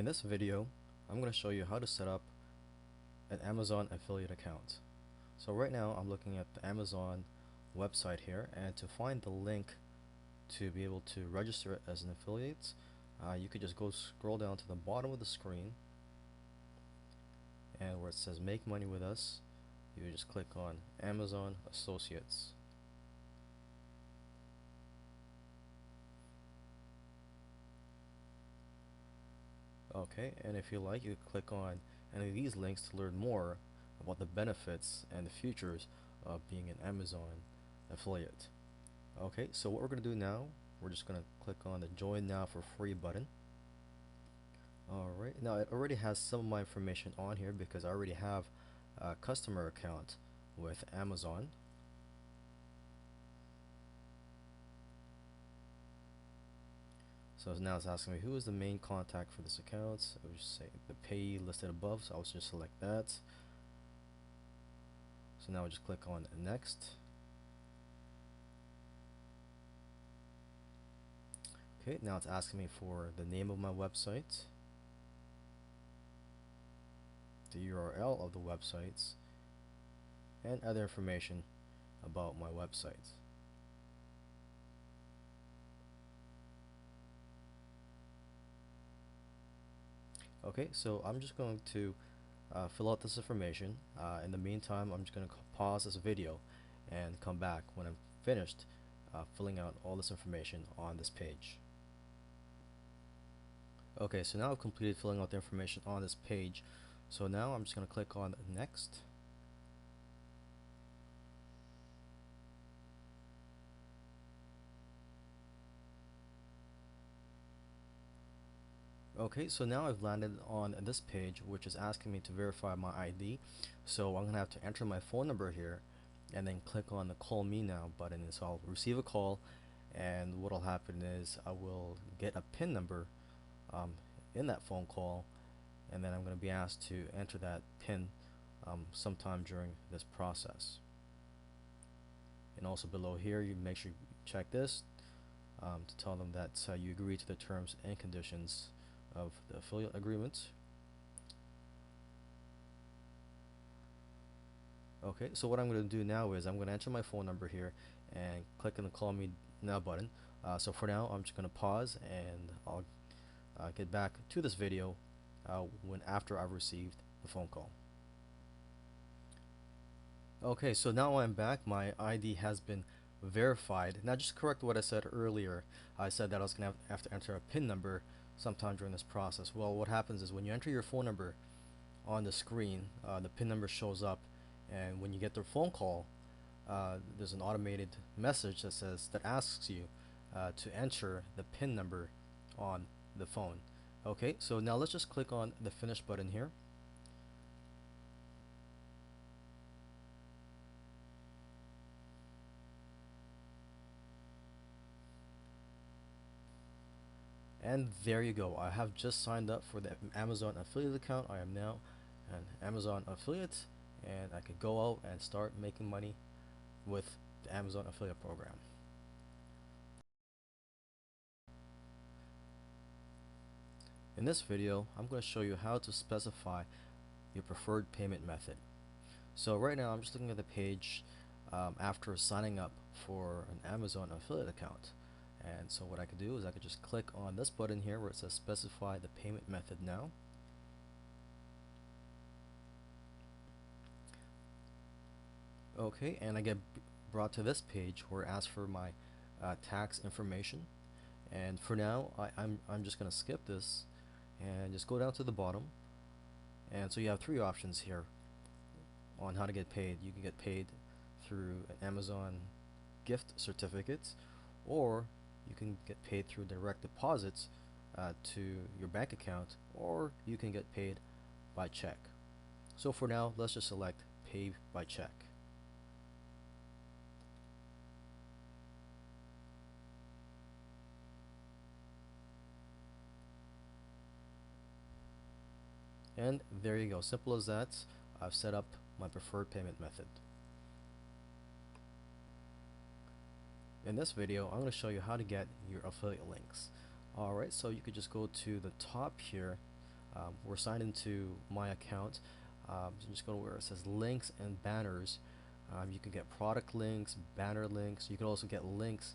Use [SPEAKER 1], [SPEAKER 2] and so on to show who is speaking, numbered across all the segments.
[SPEAKER 1] In this video, I'm going to show you how to set up an Amazon affiliate account. So right now I'm looking at the Amazon website here, and to find the link to be able to register it as an affiliate, you could just go scroll down to the bottom of the screen, and where it says make money with us, you just click on Amazon Associates. Okay, and if you like, you click on any of these links to learn more about the benefits and the futures of being an Amazon affiliate. Okay, so what we're going to do now, we're just going to click on the join now for free button. Alright, now it already has some of my information on here because I already have a customer account with Amazon. So now it's asking me who is the main contact for this account. I would just say the payee listed above, so I will just select that. So now I just click on next. Okay, now it's asking me for the name of my website, the URL of the websites, and other information about my website. Okay, so I'm just going to fill out this information. In the meantime, I'm just going to pause this video and come back when I'm finished filling out all this information on this page. Okay, so now I've completed filling out the information on this page. So now I'm just going to click on next. Okay, so now I've landed on this page, which is asking me to verify my ID. So I'm going to have to enter my phone number here and then click on the call me now button. So I'll receive a call, and what will happen is I will get a PIN number in that phone call, and then I'm going to be asked to enter that PIN sometime during this process. And also below here, you make sure you check this to tell them that you agree to the terms and conditions of the affiliate agreement. Okay, so what I'm going to do now is I'm going to enter my phone number here and click on the call me now button. So for now, I'm just going to pause, and I'll get back to this video when after I've received the phone call. Okay, so now I'm back. My ID has been verified. Now just correct what I said earlier. I said that I was going to have to enter a PIN number sometime during this process. Well, what happens is when you enter your phone number on the screen, the PIN number shows up, and when you get the phone call, there's an automated message that asks you to enter the PIN number on the phone. Okay, so now let's just click on the finish button here. And there you go. I have just signed up for the Amazon affiliate account. I am now an Amazon affiliate, and I could go out and start making money with the Amazon affiliate program. In this video, I'm going to show you how to specify your preferred payment method. So right now I'm just looking at the page after signing up for an Amazon affiliate account. And so what I could do is I could just click on this button here where it says specify the payment method now. Okay, and I get brought to this page where it asks for my tax information. And for now, I'm just going to skip this and just go down to the bottom. And so you have three options here on how to get paid. You can get paid through an Amazon gift certificate, or you can get paid through direct deposits to your bank account, or you can get paid by check. So for now, let's just select pay by check. And there you go, simple as that. I've set up my preferred payment method. In this video, I'm going to show you how to get your affiliate links. Alright, so you could just go to the top here We're signed into my account. So just go to where it says links and banners. You can get product links, banner links. You can also get links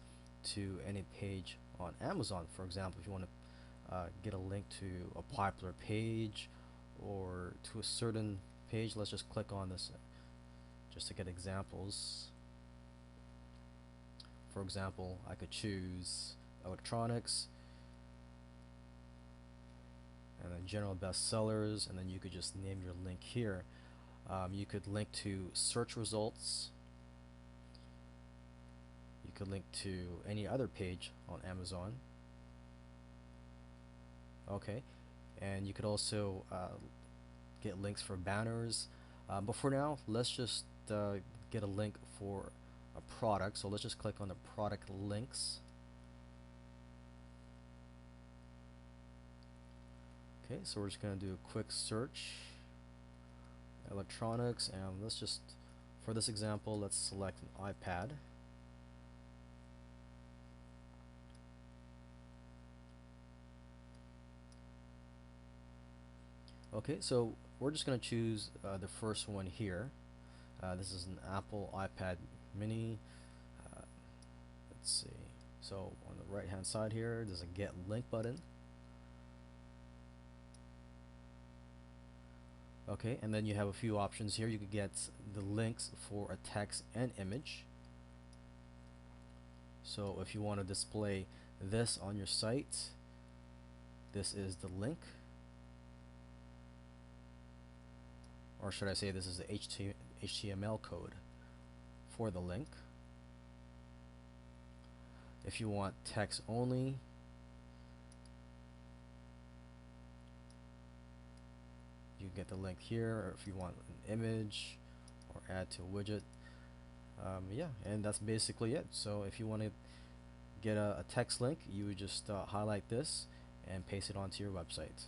[SPEAKER 1] to any page on Amazon. For example, if you want to get a link to a popular page or to a certain page, let's just click on this just to get examples. For example, I could choose electronics and then general bestsellers, and then you could just name your link here. You could link to search results. You could link to any other page on Amazon. Okay, and you could also get links for banners. But for now, let's just get a link for a product. So let's just click on the product links. Okay, so we're just going to do a quick search, electronics, and let's just, for this example, let's select an iPad. Okay, so we're just going to choose the first one here. This is an Apple iPad mini. Let's see. So on the right hand side here, there's a get link button. Okay, and then you have a few options here. You could get the links for a text and image. So if you want to display this on your site, this is the link. Or should I say this is the HTML code for the link. If you want text only, you get the link here, or if you want an image or add to a widget. Yeah, and that's basically it. So if you want to get a text link, you would just highlight this and paste it onto your website.